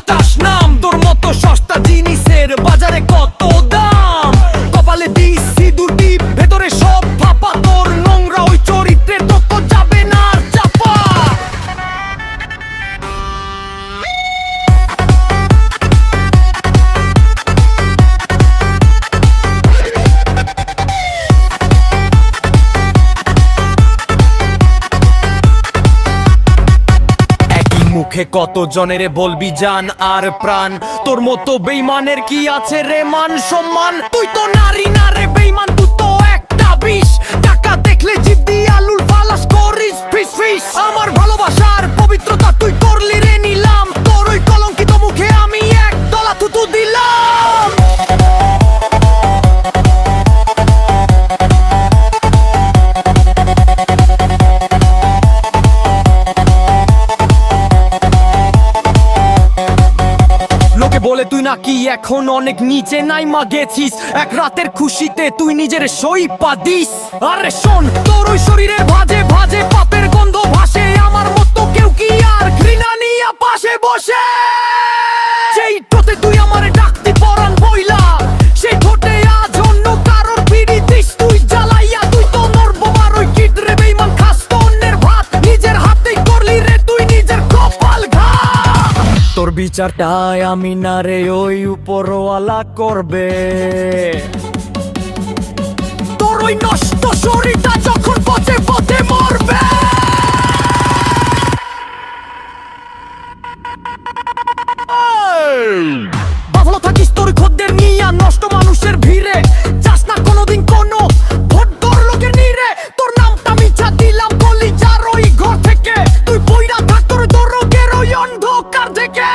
করতাস নাম, তোর মতো সস্তা জিনিসের বাজারে কত দাম। কপালে দিস সিঁদুর টিপ, ভেতরে সব ফাঁপা, তোর নোংরা ওই চরিত্রে তো তো যাবে না আর চাপা। মুখে কত জনেরে বলবি জান আর প্রাণ, তোর মতো বেইমানের কি আছে রে মান সম্মান। তুই তো নারী না রে বেইমান, তুই তো একটা বিষ। টাকা দেখলে জিভ দিয়ে আলুর ফালাস করিস ফিস ফিস। আমার ভালোবাসার পবিত্রতা তুই করলি রে নিলাম, তোর ওই কলঙ্কিত মুখে আমি এক দলা থুতু দিলাম। বলে তুই নাকি এখন অনেক নিচে নাইমা গেছিস, এক রাতের খুশিতে তুই নিজের সই পা দিস। আরে শোন, তোর ওই শরীরে ভাজে ভাজে পাপের গন্ধ ভাসে, আমার মতো কেউ কি আর ঘৃণা নিয়ে পাশে বসে? যেই ঠোঁটে তুই আমারে ডাকতি পরাণ বইলা, সেই ঠোঁটে আজ অন্য কারোর পিড়ি দিস তুই জ্বালাইয়া। তুই তো নরবমার ওই কিট রে বেইমান, খাস তো অন্যের ভাত, নিজের হাতেই করলি রে তুই নিজের কপাল ঘাত। তোর বিচারটাই আমি না রে ওই উপরওয়ালা করবে। তোর ওই নষ্ট শরীরটা যখন পচে পচে মরবে। ভালো থাকিস তোর খদ্দের নিয়া নষ্ট মানুষের ভিড়ে, যাস না কোনোদিন কোনো ভোটর লোকের নিরে। তোর নামটা মিছা দিলাম কলিজার ওই ঘর থেকে, তুই বইরা থাক তোর দরকের ওই অন্ধকার থেকে।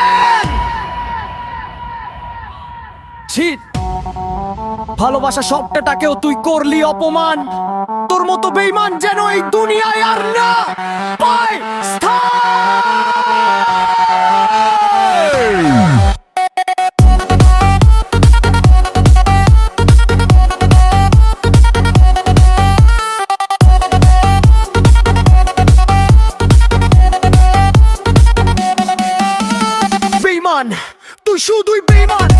ভালোবাসা শব্দটাকেও তুই করলি অপমান, তোর মতো বেইমান যেন এই দুনিয়ায় আর না পায় স্থান। বেইমান, তুই শুধুই বেইমান।